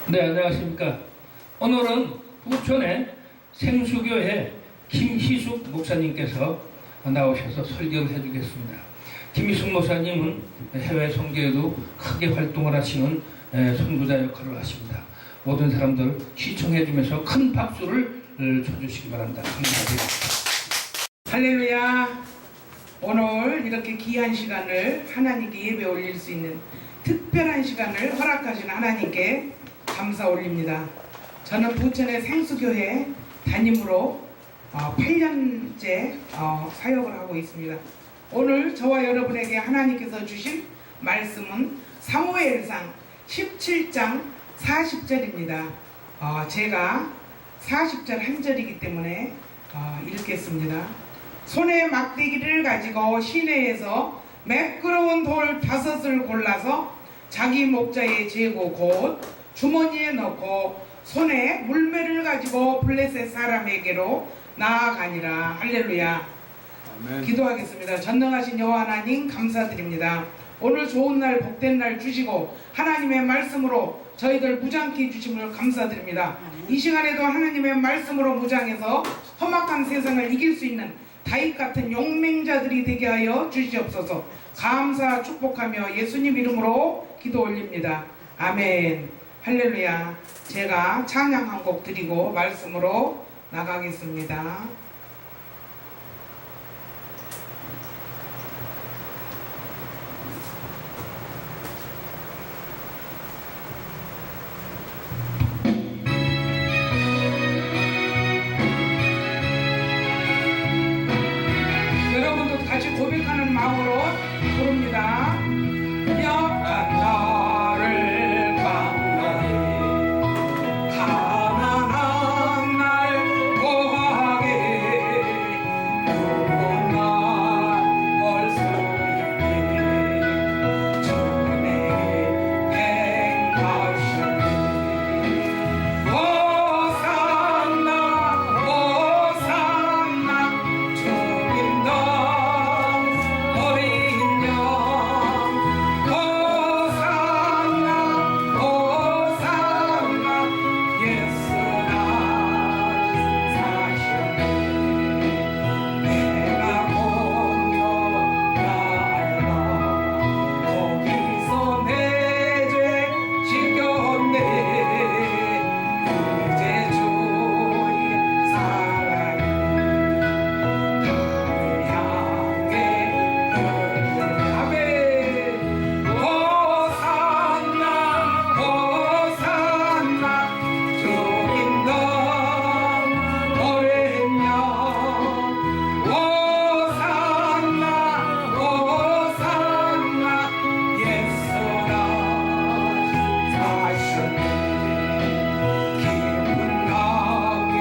네, 안녕하십니까. 오늘은 부천의 생수교회 김희숙 목사님께서 나오셔서 설교를 해주겠습니다. 김희숙 목사님은 해외 선교에도 크게 활동을 하시는 선교자 역할을 하십니다. 모든 사람들 시청해주면서 큰 박수를 쳐주시기 바랍니다. 감사합니다. 할렐루야. 오늘 이렇게 귀한 시간을 하나님께 예배 올릴 수 있는 특별한 시간을 허락하신 하나님께 감사 올립니다. 저는 부천의 생수교회 담임으로 8년째 사역을 하고 있습니다. 오늘 저와 여러분에게 하나님께서 주신 말씀은 사무엘상 17장 40절입니다. 제가 40절 한 절이기 때문에 읽겠습니다. 손에 막대기를 가지고 시내에서 매끄러운 돌 5을 골라서 자기 목자에 재고 곧 주머니에 넣고 손에 물매를 가지고 블레셋 사람에게로 나아가니라. 할렐루야. 아멘. 기도하겠습니다. 전능하신 여호와 하나님 감사드립니다. 오늘 좋은 날 복된 날 주시고 하나님의 말씀으로 저희들 무장케 해주심을 감사드립니다. 이 시간에도 하나님의 말씀으로 무장해서 험악한 세상을 이길 수 있는 다윗 같은 용맹자들이 되게 하여 주시옵소서. 감사 축복하며 예수님 이름으로 기도 올립니다. 아멘. 할렐루야. 제가 찬양 한 곡 드리고 말씀으로 나가겠습니다. 여러분도 같이 고백하는 마음으로 부릅니다. 약한 나를 강하게 가난한 날 거하게 두려운 날 수 있게 주님의 행하시네. 호산나 호산나 주님도 어린 양 호산나 호산나 예수나 사셨네. 내가 공격하여라 거기서 내 죄 지켰네. 이제 주의 사랑이 나를 향해 아멘. 호산나 호산나 주님도 어린 양 호산나 호산나 예수나 사셨네. 기쁜 강에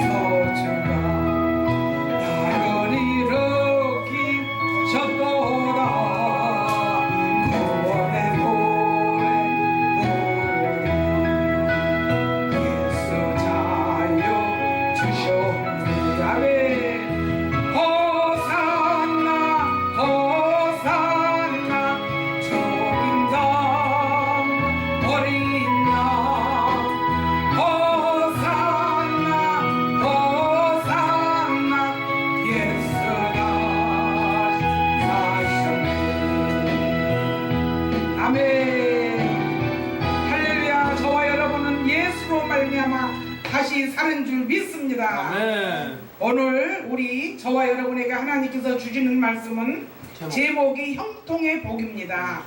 서주가 나를 일으키셨도다. 구원의 노래 부르리 예수 자유 주셨네. 아멘. 호산나 호산나 주님도 어린 양 호산나 호산나 예수가 사셨네. 아멘. 할렐루야. 저와 여러분은 예수로 말미암아 다시 사는 줄 믿습니다. 아멘. 오늘 우리 저와 여러분에게 하나님께서 주시는 말씀은 제목이 형통의 복입니다.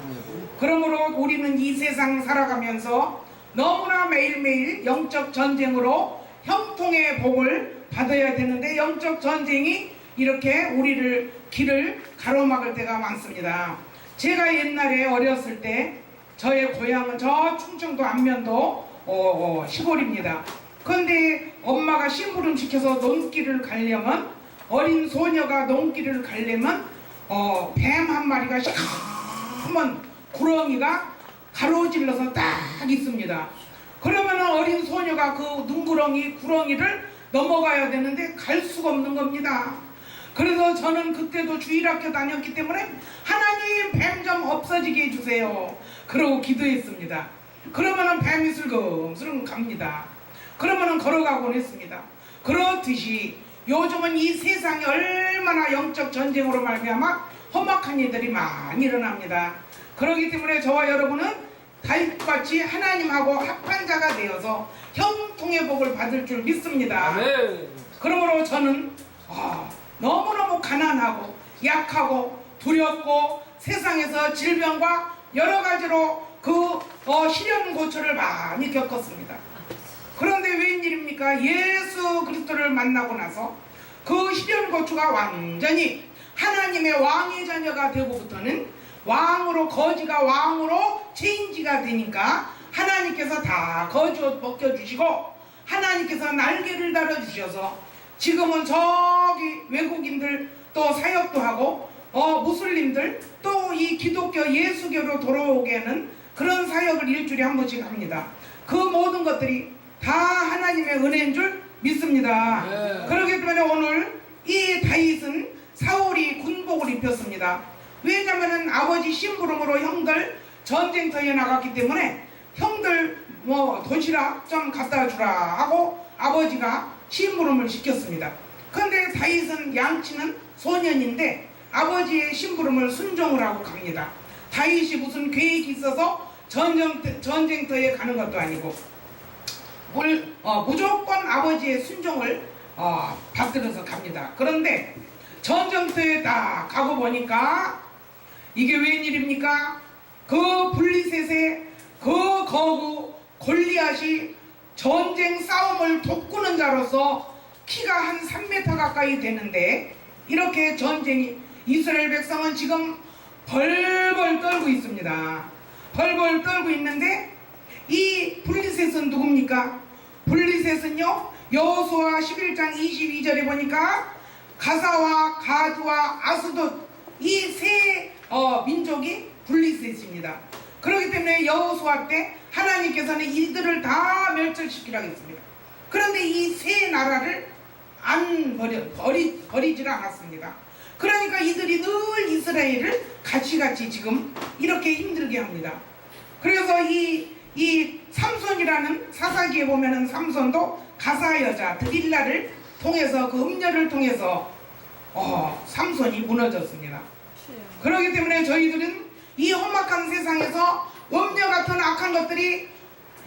그러므로 우리는 이 세상 살아가면서 너무나 매일매일 영적 전쟁으로 형통의 복을 받아야 되는데 영적 전쟁이 이렇게 우리를 길을 가로막을 때가 많습니다. 제가 옛날에 어렸을 때 저의 고향은 저 충청도 안면도 시골입니다. 그런데 엄마가 심부름 시켜서 농길을 가려면 어린 소녀가 농길을 가려면 뱀 한 마리가 시커먼 구렁이가 가로질러서 딱 있습니다. 그러면 어린 소녀가 그 눈구렁이 구렁이를 넘어가야 되는데 갈 수가 없는 겁니다. 그래서 저는 그때도 주일학교 다녔기 때문에 하나님 뱀 좀 없어지게 해주세요. 그러고 기도했습니다. 그러면은 뱀이 슬금슬금 갑니다. 그러면은 걸어가곤 했습니다. 그렇듯이 요즘은 이 세상이 얼마나 영적 전쟁으로 말미암아 험악한 일들이 많이 일어납니다. 그렇기 때문에 저와 여러분은 다윗같이 하나님하고 합한 자가 되어서 형통의 복을 받을 줄 믿습니다. 아멘. 그러므로 저는 너무너무 가난하고 약하고 두렵고 세상에서 질병과 여러 가지로 시련 고초를 많이 겪었습니다. 그런데 웬일입니까? 예수 그리스도를 만나고 나서 그 시련 고초가 완전히 하나님의 왕의 자녀가 되고부터는 왕으로 거지가 왕으로 체인지가 되니까 하나님께서 다 거지 옷 벗겨주시고 하나님께서 날개를 달아주셔서 지금은 저기 외국인들 또 사역도 하고 무슬림들 또 이 기독교 예수교로 돌아오게 하는 그런 사역을 일주일에 한 번씩 합니다. 그 모든 것들이 다 하나님의 은혜인 줄 믿습니다. 네. 그렇기 때문에 오늘 이 다윗은 사울이 군복을 입혔습니다. 왜냐면은 아버지 심부름으로 형들 전쟁터에 나갔기 때문에 형들 도시락 좀 갖다 주라 하고 아버지가 심부름을 시켰습니다. 그런데 다윗은 양치는 소년인데 아버지의 심부름을 순종을 하고 갑니다. 다윗이 무슨 계획이 있어서 전쟁터에 가는 것도 아니고 무조건 아버지의 순종을 받들어서 갑니다. 그런데 전쟁터에 딱 가고 보니까 이게 웬일입니까? 그 블리셋의 그 거구 골리앗이 전쟁 싸움을 돕구는 자로서 키가 한 3m 가까이 되는데 이렇게 전쟁이 이스라엘 백성은 지금 벌벌 떨고 있습니다. 벌벌 떨고 있는데 이 블리셋은 누굽니까? 블리셋은요 여호수아 11장 22절에 보니까 가사와 가드와 아스돗 이 세 민족이 블리셋입니다. 그렇기 때문에 여호수아 때 하나님께서는 이들을 다 멸절시키라고 했습니다. 그런데 이 세 나라를 안 버리질 않았습니다. 그러니까 이들이 늘 이스라엘을 같이 지금 이렇게 힘들게 합니다. 그래서 이 삼손이라는 사사기에 보면은 삼손도 가사 여자 드릴라를 통해서 그 음녀를 통해서 삼손이 무너졌습니다. 그렇기 때문에 저희들은 이 험악한 세상에서 음녀 같은 악한 것들이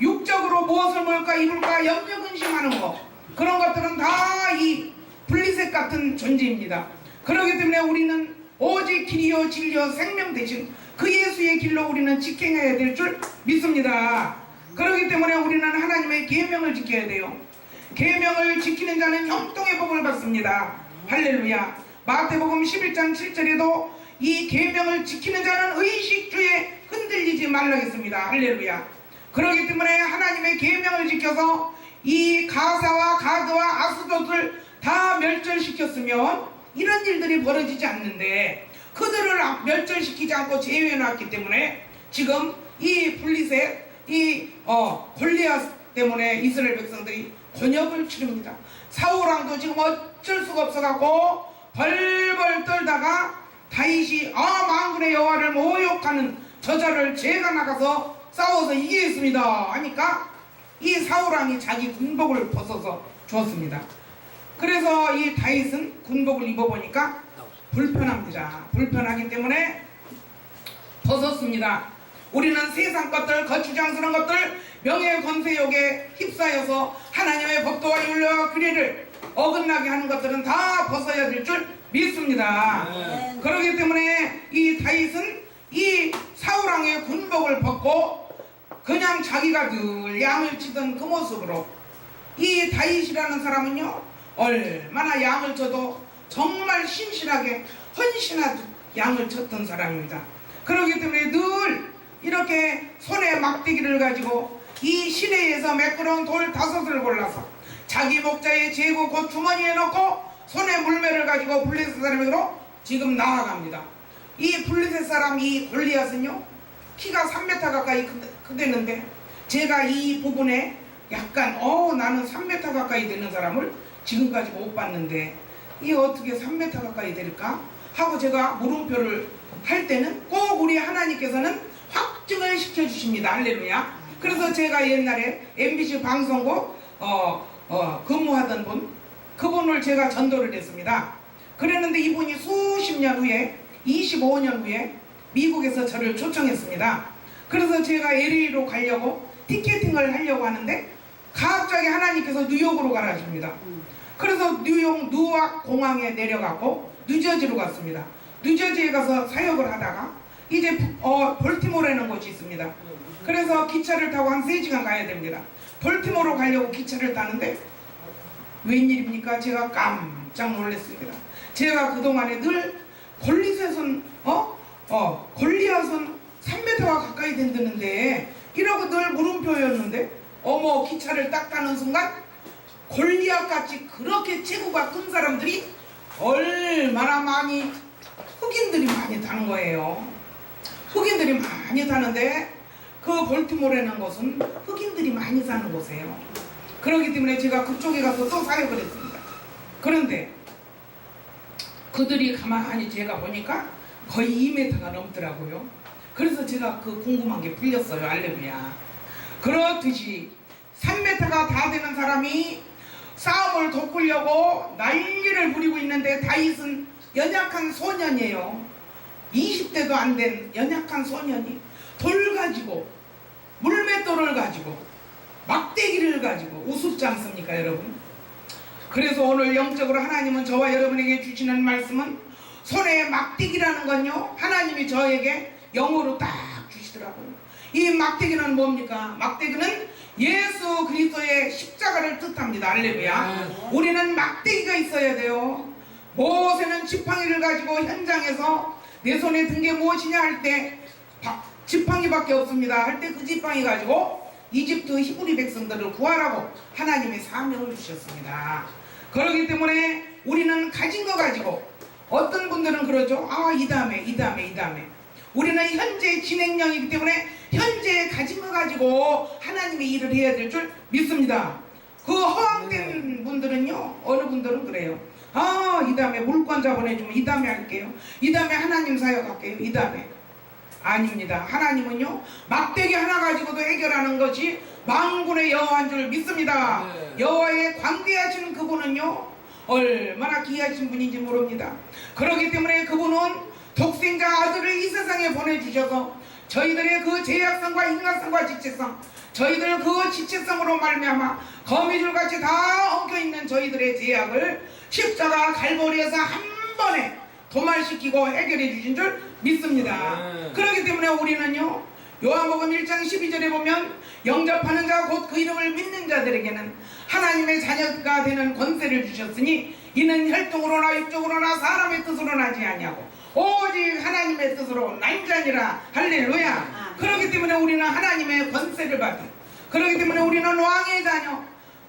육적으로 무엇을 먹을까 입을까 염려 근심하는 거 그런 것들은 다 이 블리셋 같은 존재입니다. 그렇기 때문에 우리는 오직 길이요 진리요 생명 대신 그 예수의 길로 우리는 지켜야 될 줄 믿습니다. 그렇기 때문에 우리는 하나님의 계명을 지켜야 돼요. 계명을 지키는 자는 형통의 복을 받습니다. 할렐루야. 마태복음 11장 7절에도 이 계명을 지키는 자는 의식주에 흔들리지 말라 했습니다. 할렐루야. 그렇기 때문에 하나님의 계명을 지켜서 이 가사와 가드와 아스돗을 다 멸절시켰으면 이런 일들이 벌어지지 않는데 그들을 멸절시키지 않고 제외해놨기 때문에 지금 이 블리셋 이 골리앗 때문에 이스라엘 백성들이 곤욕을 치릅니다. 사울왕도 지금 어쩔 수가 없어갖고 벌벌 떨다가 다윗이 만군의 여호와를 모욕하는 저자를 제가 나가서 싸워서 이기겠습니다 하니까 이 사울왕이 자기 군복을 벗어서 주었습니다. 그래서 이 다윗은 군복을 입어보니까 불편합니다. 불편하기 때문에 벗었습니다. 우리는 세상 것들, 거추장스러운 것들, 명예 권세욕에 휩싸여서 하나님의 법도와 윤례와 규례를 어긋나게 하는 것들은 다 벗어야 될 줄 믿습니다. 그렇기 때문에 이 다윗은 이 사울왕의 군복을 벗고 그냥 자기가 늘 양을 치던 그 모습으로 이 다윗이라는 사람은요 얼마나 양을 쳐도 정말 신실하게 헌신하듯 양을 쳤던 사람입니다. 그렇기 때문에 늘 이렇게 손에 막대기를 가지고 이 시내에서 매끄러운 돌 5을 골라서 자기 목자의 제구 곧 주머니에 넣고 손에 물매를 가지고 블리셋 사람으로 지금 나아갑니다. 이 블리셋 사람 이 골리앗은요 키가 3m 가까이 크대는데 제가 이 부분에 약간 나는 3m 가까이 되는 사람을 지금까지 못 봤는데 이게 어떻게 3m 가까이 될까 하고 제가 물음표를 할 때는 꼭 우리 하나님께서는 확증을 시켜주십니다. 할렐루야. 그래서 제가 옛날에 MBC 방송국 근무하던 분, 그분을 제가 전도를 했습니다. 그랬는데 이분이 수십 년 후에 25년 후에 미국에서 저를 초청했습니다. 그래서 제가 LA로 가려고 티켓팅을 하려고 하는데 갑자기 하나님께서 뉴욕으로 가라 하십니다. 그래서 뉴욕 공항에 내려가고 뉴저지로 갔습니다. 뉴저지에 가서 사역을 하다가 이제 볼티모어라는 곳이 있습니다. 그래서 기차를 타고 한 3시간 가야 됩니다. 볼티모어로 가려고 기차를 타는데 웬일입니까? 제가 깜짝 놀랐습니다. 제가 그동안에 늘 골리앗은 골리앗은 3m가 가까이 된다는데 이러고 늘 물음표였는데 어머, 기차를 딱 타는 순간 골리앗같이 그렇게 체구가 큰 사람들이 얼마나 많이 흑인들이 많이 타는 거예요. 흑인들이 많이 타는데 그 볼티모어라는 곳은 흑인들이 많이 사는 곳이에요. 그렇기 때문에 제가 그쪽에 가서 또 사역을 했습니다. 그런데 그들이 가만히 제가 보니까 거의 2m가 넘더라고요. 그래서 제가 그 궁금한 게 풀렸어요. 할렐루야. 그렇듯이 3m가 다 되는 사람이 싸움을 돋구려고 난리를 부리고 있는데 다윗은 연약한 소년이에요. 20대도 안 된 연약한 소년이 돌 가지고 물맷돌을 가지고 막대기를 가지고 우습지 않습니까 여러분? 그래서 오늘 영적으로 하나님은 저와 여러분에게 주시는 말씀은 손에 막대기라는 건요 하나님이 저에게 영어로 딱 주시더라고요. 이 막대기는 뭡니까? 막대기는 예수 그리스도의 십자가를 뜻합니다. 할렐루야. 우리는 막대기가 있어야 돼요. 모세는 지팡이를 가지고 현장에서 내 손에 든 게 무엇이냐 할 때 지팡이밖에 없습니다. 할 때 그 지팡이 가지고 이집트 히브리 백성들을 구하라고 하나님의 사명을 주셨습니다. 그렇기 때문에 우리는 가진 거 가지고 어떤 분들은 그러죠. 이 다음에 우리는 현재 진행형이기 때문에 현재 가진 거 가지고 하나님의 일을 해야 될 줄 믿습니다. 그 허황된 분들은요 어느 분들은 그래요. 이 다음에 물권자 보내주면 이 다음에 할게요. 이 다음에 하나님 사역할게요. 이 다음에 아닙니다. 하나님은요 막대기 하나 가지고도 해결하는 것이 만군의 여호와인 줄 믿습니다. 여호와의 광대하신 그분은요 얼마나 귀하신 분인지 모릅니다. 그렇기 때문에 그분은 독생자 아들을 이 세상에 보내주셔서 저희들의 그 죄악성과 인간성과 지체성, 저희들 그 지체성으로 말미암아 거미줄같이 다 엉켜있는 저희들의 죄악을 십자가 갈보리에서 한 번에 도말시키고 해결해 주신 줄 믿습니다. 그렇기 때문에 우리는요 요한복음 1장 12절에 보면 영접하는 자 곧 그 이름을 믿는 자들에게는 하나님의 자녀가 되는 권세를 주셨으니 이는 혈통으로나 육적으로나 사람의 뜻으로 나지 아니하고 오직 하나님의 뜻으로 난 자니라. 할렐루야. 그렇기 때문에 우리는 하나님의 권세를 받은, 그렇기 때문에 우리는 왕의 자녀.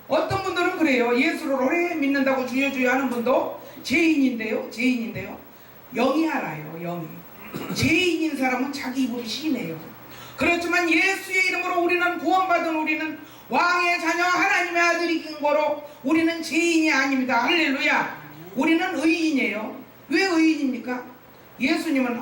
어떤 분들은 그래요. 예수를 오래 믿는다고 주여 주여 하는 분도 죄인인데요 영이 알아요. 영이 죄인인 사람은 자기 입으로 시인해요. 그렇지만 예수의 이름으로 우리는 구원받은 우리는 왕의 자녀 하나님의 아들이긴 거로 우리는 죄인이 아닙니다. 할렐루야. 우리는 의인이에요. 왜 의인입니까? 예수님은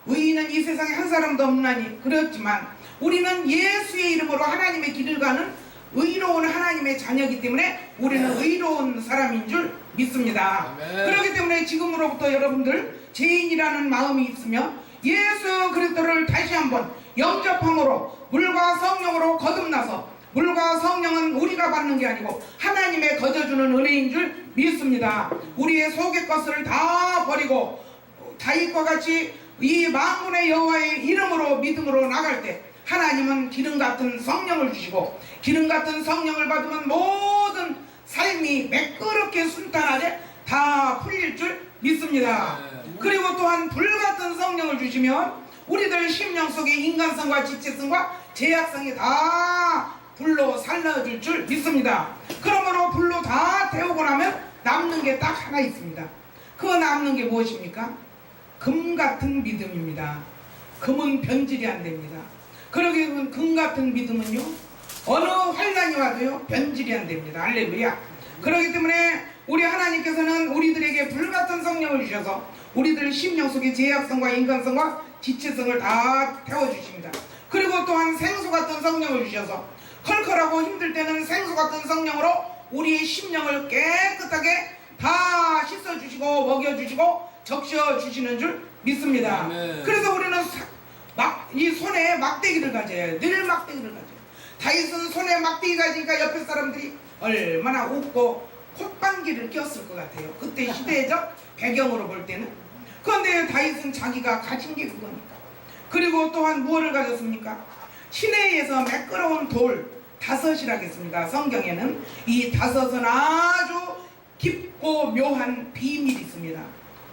의인은 이 세상에 한 사람도 없나니 그렇지만 우리는 예수의 이름으로 하나님의 길을 가는 의로운 하나님의 자녀이기 때문에 우리는 의로운 사람인 줄 믿습니다. 그렇기 때문에 지금으로부터 여러분들 죄인이라는 마음이 있으면 예수 그리스도를 다시 한번 영접함으로 물과 성령으로 거듭나서, 물과 성령은 우리가 받는 게 아니고 하나님의 거저주는 은혜인 줄 믿습니다. 우리의 속의 것을 다 버리고 다윗과 같이 이 만군의 여호와의 이름으로 믿음으로 나갈 때 하나님은 기름 같은 성령을 주시고 기름 같은 성령을 받으면 모든 삶이 매끄럽게 순탄하게 다 풀릴 줄 믿습니다. 그리고 또한 불 같은 성령을 주시면 우리들 심령 속의 인간성과 지체성과 죄악성이 다 불로 살라줄 줄 믿습니다. 그러므로 불로 다 태우고 나면 남는 게 딱 하나 있습니다. 그 남는 게 무엇입니까? 금 같은 믿음입니다. 금은 변질이 안 됩니다. 그러기 때문에 금 같은 믿음은요 어느 환난이 와도요 변질이 안 됩니다. 할렐루야. 그렇기 때문에 우리 하나님께서는 우리들에게 불같은 성령을 주셔서 우리들 심령 속의 죄악성과 인간성과 지체성을 다 태워주십니다. 그리고 또한 생수 같은 성령을 주셔서 컬컬하고 힘들 때는 생수 같은 성령으로 우리의 심령을 깨끗하게 다 씻어주시고 먹여주시고 적셔주시는 줄 믿습니다. 아멘. 그래서 우리는 이 손에 막대기를 가져야 해요. 늘 막대기를 가져요. 다윗은 손에 막대기 가지니까 옆에 사람들이 얼마나 웃고 콧방귀를 꼈을 것 같아요. 그때 시대적 배경으로 볼 때는. 그런데 다윗은 자기가 가진 게 그거니까. 그리고 또한 무엇을 가졌습니까? 시내에서 매끄러운 돌 5이라겠습니다. 성경에는 이 5은 아주 깊고 묘한 비밀이 있습니다.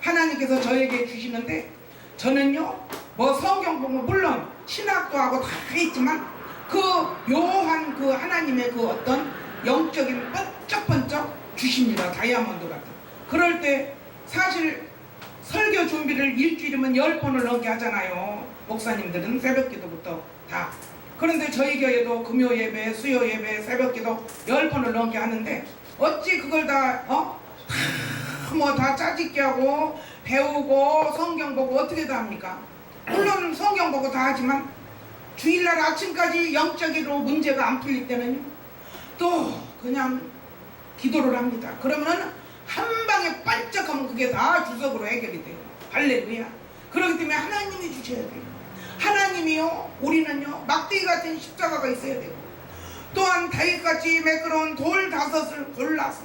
하나님께서 저에게 주시는데 저는요 뭐 성경 보면 물론 신학도 하고 다 있지만 그 묘한 그 하나님의 그 어떤 영적인 번쩍번쩍 주십니다. 다이아몬드 같은. 그럴 때 사실 설교 준비를 일주일이면 10번을 넘게 하잖아요. 목사님들은 새벽기도부터 다. 그런데 저희 교회도 금요 예배, 수요 예배, 새벽기도 10번을 넘게 하는데 어찌 그걸 다 짜집게 하고 배우고 성경 보고 어떻게 다 합니까? 물론 성경 보고 다 하지만 주일날 아침까지 영적으로 문제가 안 풀릴 때는요 또 그냥 기도를 합니다. 그러면은 한 방에 반짝하면 그게 다 주석으로 해결이 돼요. 할렐루야. 그렇기 때문에 하나님이 주셔야 돼요. 하나님이요 우리는요 막대기 같은 십자가가 있어야 돼요. 또한 다윗같이 매끄러운 돌 5을 골라서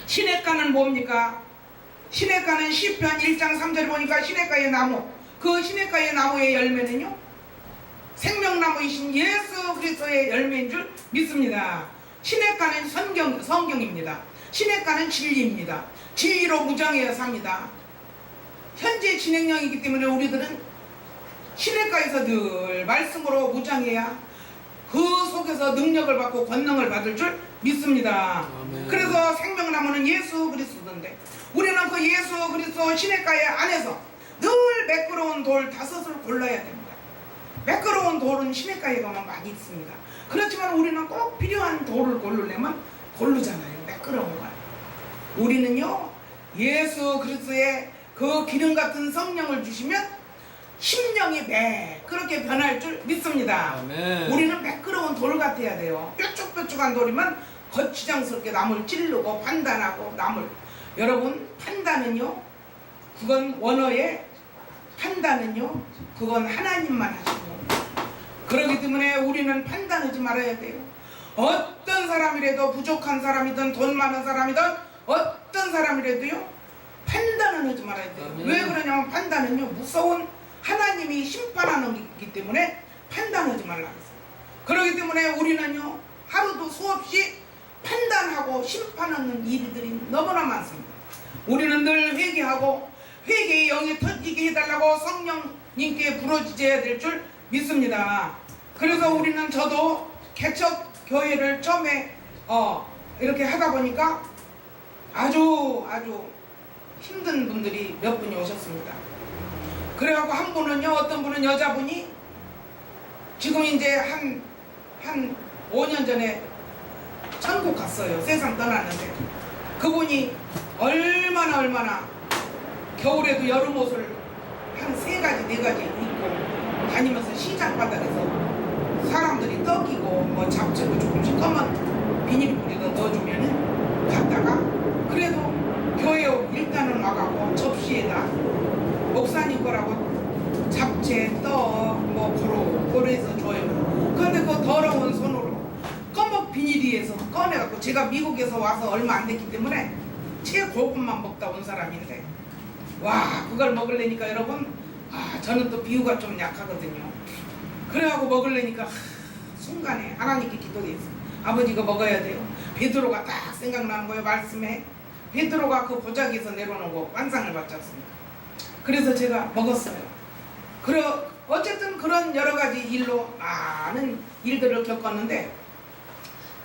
시냇가는 뭡니까? 시냇가는 시편 1장 3절에 보니까 시냇가의 나무, 그 시냇가의 나무의 열매는요 생명나무이신 예수 그리스도의 열매인 줄 믿습니다. 시냇가는 성경입니다. 시냇가는 진리입니다. 진리로 무장해야 삽니다. 현재 진행형이기 때문에 우리들은 시냇가에서 늘 말씀으로 무장해야 그 속에서 능력을 받고 권능을 받을 줄 믿습니다. 아멘. 그래서 생명나무는 예수 그리스도인데 우리는 그 예수 그리스도 시냇가의 안에서 늘 매끄러운 돌 5을 골라야 됩니다. 매끄러운 돌은 시냇가에 가면 많이 있습니다. 그렇지만 우리는 꼭 필요한 돌을 고르려면 고르잖아요. 매끄러운 걸. 우리는요 예수 그리스도의 그 기름 같은 성령을 주시면 심령이 그렇게 변할 줄 믿습니다. 아멘. 우리는 매끄러운 돌 같아야 돼요. 뾰족뾰족한 돌이면 거추장스럽게 남을 찌르고 판단하고 남을. 여러분 판단은요 그건 원어의 판단은요 그건 하나님만 하시는 겁니다. 그렇기 때문에 우리는 판단하지 말아야 돼요. 어떤 사람이라도 부족한 사람이든 돈 많은 사람이든 어떤 사람이라도요 판단은 하지 말아야 돼요. 왜 그러냐면 판단은요 무서운 하나님이 심판하는 거기 때문에 판단하지 말라 했어요. 그렇기 때문에 우리는요 하루도 수없이 판단하고 심판하는 일들이 너무나 많습니다. 우리는 늘 회개하고 회개의 영이 터지게 해달라고 성령님께 부르짖어야 될 줄 믿습니다. 그래서 우리는 저도 개척 교회를 처음에 이렇게 하다 보니까 아주 힘든 분들이 몇 분이 오셨습니다. 그래갖고 한 분은요 어떤 분은 여자분이 지금 이제 한 5년 전에 천국 갔어요. 세상 떠났는데 그분이 얼마나 겨울에도 여름 옷을 한 3가지 4가지 입고 다니면서 시장 바닥에서 사람들이 떡이고 뭐 잡채도 조금씩 검은 비닐봉지도 넣어주면은 갔다가 그래도 교회 일단은 와가고 접시에다 목사님 거라고 잡채, 떡, 뭐 고로해서 줘요. 그런데 그 더러운 손으로 검은 비닐리에서 꺼내갖고 제가 미국에서 와서 얼마 안 됐기 때문에 최고급만 먹다 온 사람인데 와 그걸 먹으려니까 여러분 저는 또 비유가 좀 약하거든요. 그래갖고 먹으려니까 순간에 하나님께 기도했어요. 아버지 이거 먹어야 돼요. 베드로가 딱 생각나는 거예요. 말씀에 베드로가 그 보자기에서 내려오고 환상을 받았습니다. 그래서 제가 먹었어요. 어쨌든 그런 여러 가지 일로 많은 일들을 겪었는데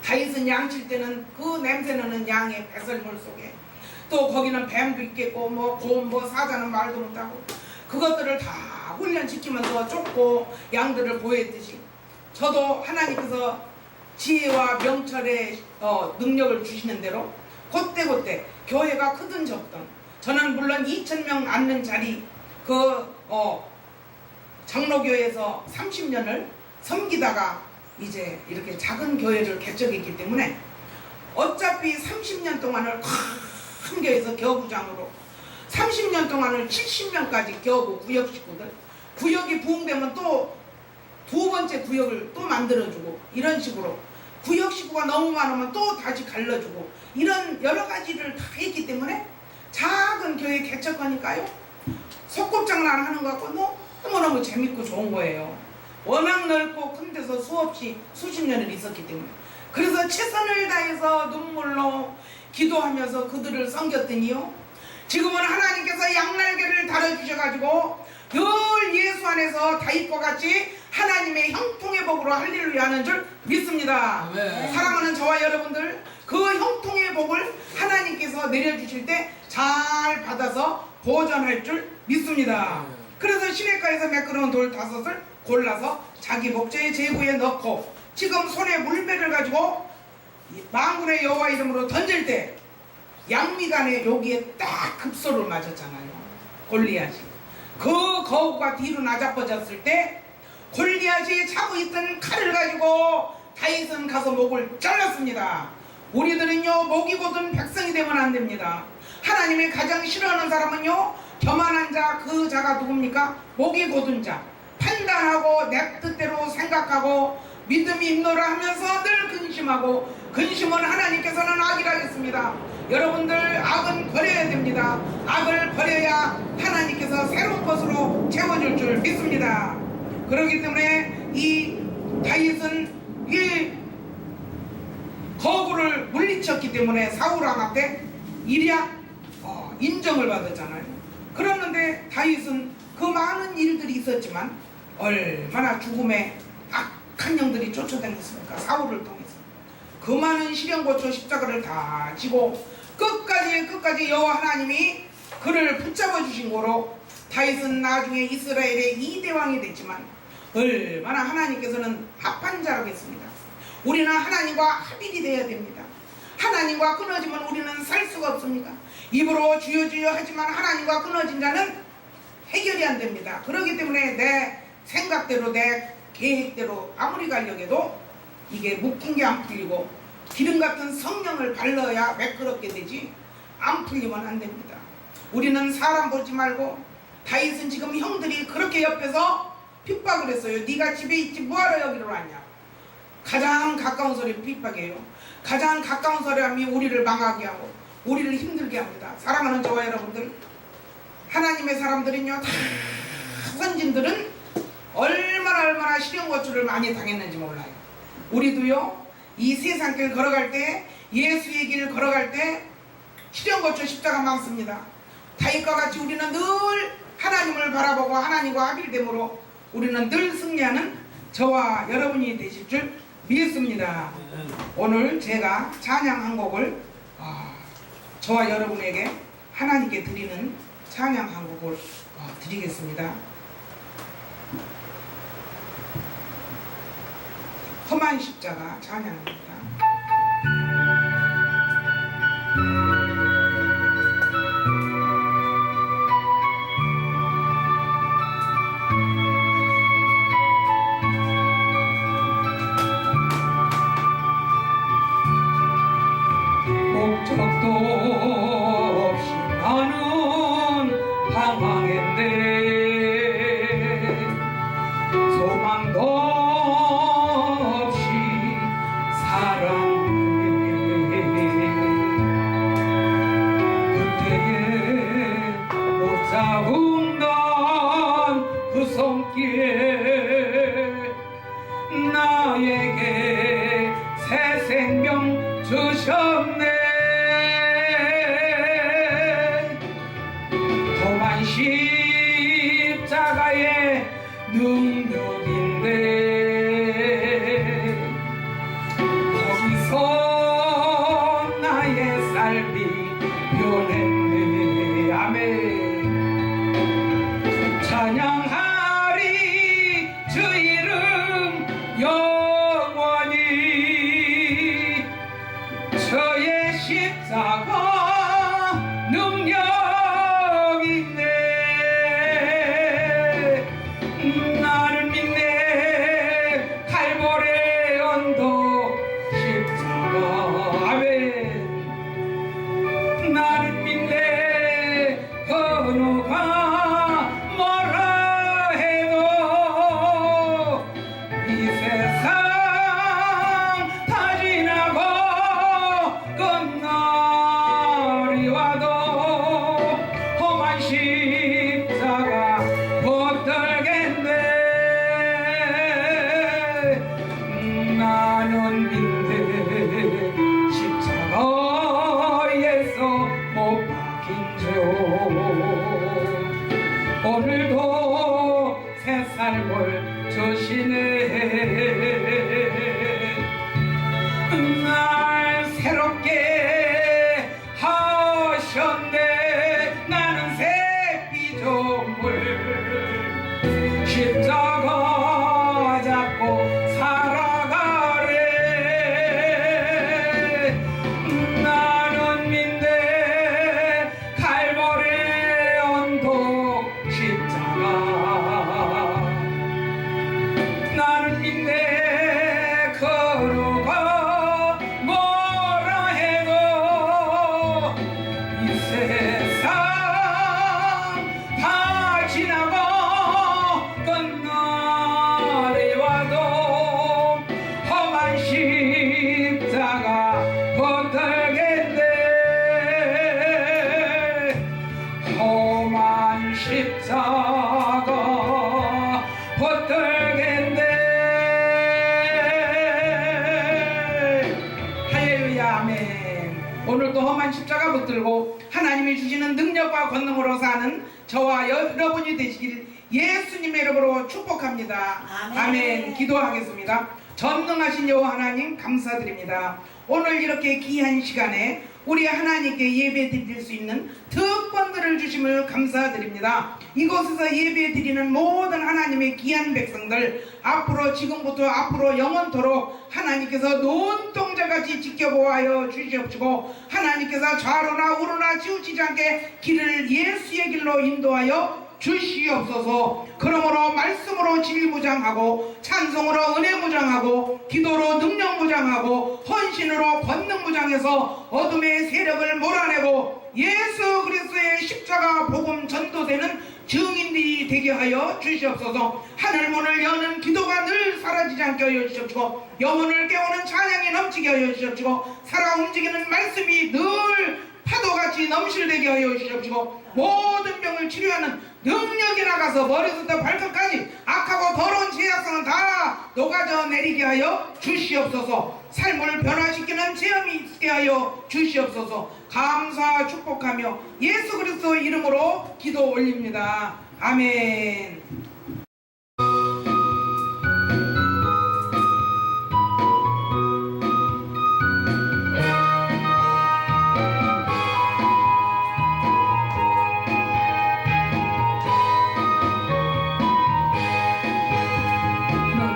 다윗은 양칠 때는 그 냄새나는 양의 배설물 속에 또 거기는 뱀도 있겠고 곰 사자는 말도 못하고 그것들을 다 훈련시키면서 쫓고 양들을 보호했듯이 저도 하나님께서 지혜와 명철의 능력을 주시는 대로 그때 교회가 크든 적든 저는 물론 2,000명 앉는 자리 장로교회에서 30년을 섬기다가 이제 이렇게 작은 교회를 개척했기 때문에 어차피 30년 동안을 큰 교회에서 교구장으로 30년 동안을 70명까지 교구 구역 식구들 구역이 부흥되면 또 두 번째 구역을 또 만들어주고 이런 식으로 구역 식구가 너무 많으면 또 다시 갈라주고 이런 여러 가지를 다 했기 때문에 작은 교회 개척하니까요 소꿉장난 하는 것 같고 너무너무 재밌고 좋은 거예요. 워낙 넓고 큰 데서 수없이 수십 년을 있었기 때문에 그래서 최선을 다해서 눈물로 기도하면서 그들을 섬겼더니요 지금은 하나님께서 양날개를 달아주셔가지고 늘 예수 안에서 다윗과 같이 하나님의 형통의 복으로 할렐루야 하는 줄 믿습니다. 아멘. 사랑하는 저와 여러분들 그 형통의 복을 하나님께서 내려주실 때 잘 받아서 보존할 줄 믿습니다. 그래서 시냇가에서 매끄러운 돌 5을 골라서 자기 목재의 제구에 넣고 지금 손에 물배를 가지고 만군의 여호와 이름으로 던질 때 양미간에 여기에 딱 급소를 맞았잖아요. 골리앗이 그 거우가 뒤로 나자빠졌을 때 골리앗이 차고 있던 칼을 가지고 다윗은 가서 목을 잘랐습니다. 우리들은요 목이 곧은 백성이 되면 안 됩니다. 하나님이 가장 싫어하는 사람은요 교만한 자, 그 자가 누굽니까? 목이 곧은 자, 판단하고 내 뜻대로 생각하고 믿음이 있노라 하면서 늘 근심하고 근심은 하나님께서는 악이라 했습니다. 여러분들 악은 버려야 됩니다. 악을 버려야 하나님께서 새로운 것으로 채워줄 줄 믿습니다. 그렇기 때문에 이 다윗은 이 거구를 물리쳤기 때문에 사울왕 앞에 일약 인정을 받았잖아요. 그러는데 다윗은 그 많은 일들이 있었지만 얼마나 죽음의 악한 영들이 쫓아다녔습니까? 사울을 통해서 그 많은 시련고초 십자가를 다 지고 끝까지 여호와 하나님이 그를 붙잡아 주신 거로 다윗은 나중에 이스라엘의 2대 왕이 됐지만 얼마나 하나님께서는 합한 자라고 했습니다. 우리는 하나님과 합일이 되어야 됩니다. 하나님과 끊어지면 우리는 살 수가 없습니까? 입으로 주여 주여 하지만 하나님과 끊어진 자는 해결이 안 됩니다. 그렇기 때문에 내 생각대로 내 계획대로 아무리 가려고 해도 이게 묶인 게 안 풀리고 기름 같은 성령을 발라야 매끄럽게 되지 안 풀리면 안 됩니다. 우리는 사람 보지 말고 다윗은 지금 형들이 그렇게 옆에서 핍박을 했어요. 네가 집에 있지 뭐하러 여기로 왔냐. 가장 가까운 소리 핍박이에요. 가장 가까운 소리함이 우리를 망하게 하고 우리를 힘들게 합니다. 사랑하는 저와 여러분들 하나님의 사람들은요 다 선진들은 얼마나 시련고초를 많이 당했는지 몰라요. 우리도요 이 세상길 걸어갈 때 예수의 길 걸어갈 때 시련고초 십자가 많습니다. 다윗과 같이 우리는 늘 하나님을 바라보고 하나님과 합일됨으로 우리는 늘 승리하는 저와 여러분이 되실 줄 믿습니다. 오늘 제가 찬양 한 곡을 저와 여러분에게 하나님께 드리는 찬양 한 곡을 드리겠습니다. 험한 십자가 찬양합니다. 목적도 없이 나는 방황했네. 소망도 없이 살았네. 그때에 못 잡은던 그 손길에 나에게 새 생명 주셨네. 험한 십자가의 능력인데 거기서 나의 삶이 변했네. 아멘. 찬양하리 주 이름 영원히. 저의 십자가 능력 있네. 나 자유롭게 하셨네. 나는 새 피조물 십자가 잡고 살아가래. 나는 믿네 칼보리 언덕 십자가. 나는 믿네 걸어가 뭐라 해도 이 세상 다 지나고 끝날이 와도 험한 십자가 붙들겠네. 험한 십자가 붙들겠네. 할렐루야 아멘. 오늘도 험한 십자가 붙들고 하나님이 주시는 능력과 권능으로 사는 저와 여러분이 되시길 예수님의 이름으로 축복합니다. 아멘. 기도하겠습니다. 전능하신 여호와 하나님 감사드립니다. 오늘 이렇게 귀한 시간에 우리 하나님께 예배 드릴 수 있는 특권들을 주심을 감사드립니다. 이곳에서 예배 드리는 모든 하나님의 귀한 백성들 앞으로 지금부터 앞으로 영원토록 하나님께서 눈동자같이 지켜보아여 주시옵시고 하나님께서 좌로나 우로나 치우치지 않게 길을 예수의 길로 인도하여 주시옵소서. 그러므로 말씀으로 진리무장하고 찬송으로 은혜무장하고 기도로 능력무장하고 헌신으로 권능무장해서 어둠의 세력을 몰아내고 예수 그리스도의 십자가 복음 전도되는 증인들이 되게 하여 주시옵소서. 하늘문을 여는 기도가 늘 사라지지 않게 하여 주시옵시고 영혼을 깨우는 찬양이 넘치게 하여 주시옵시고 살아 움직이는 말씀이 늘 파도같이 넘실되게 하여 주시옵시고 모든 병을 치료하는 능력이 나가서 머리부터 발끝까지 악하고 더러운 죄악성은 다 녹아져 내리게 하여 주시옵소서. 삶을 변화시키는 체험이 있게 하여 주시옵소서. 감사 축복하며 예수 그리스도 이름으로 기도 올립니다. 아멘.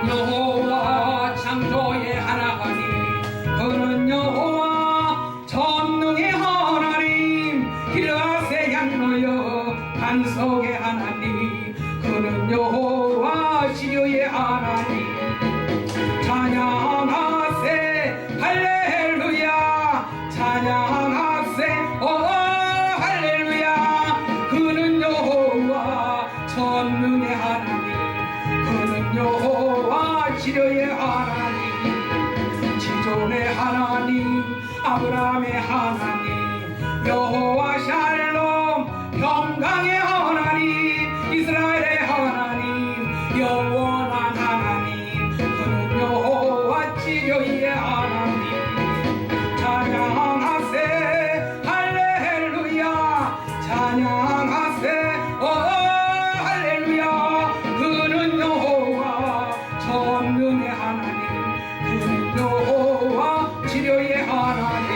여호와 창조의 하나님, 그는 여호와 전능의 하나님, 길가세 양로여 반석의 하나님, 그는 여호와 치료의 하나님. 찬양하세 할렐루야, 찬양하세 할렐루야. 그는 여호와 전능의 하나님, 그는 여호와 치료의 하나님, 지존의 하나님, 아브라함의 하나님, 여호와 샬롬 평강의 하나님, 이스라엘의 하나님, 영원한 하나님, 그는 여호와 치료의 하나님. 찬양하세 할렐루야, 찬양하세 할렐루야. 그는 여호와 전능의 하나님, 그는 여호와 치료의 하나님.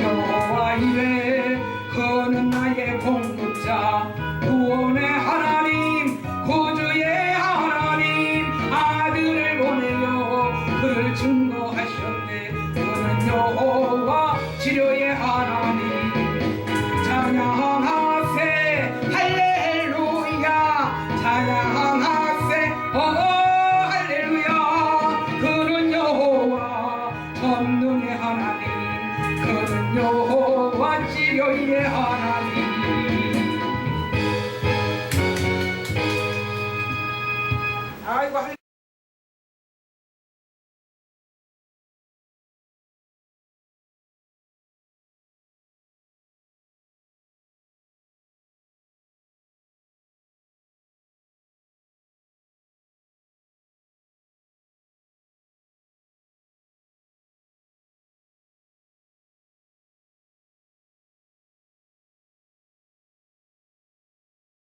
여호와 이레, 그는 나의 공급자, 구원의 하나님, 구주의 하나님. 아들을 보내어 그를 증거하셨네. 그는 여호와 치료의 하나님. 찬양하세 할렐루야, 찬양하세 할렐루야. 그는 여호와 전능의 하나님, 그는 여호와 치료의 하나님. 아이고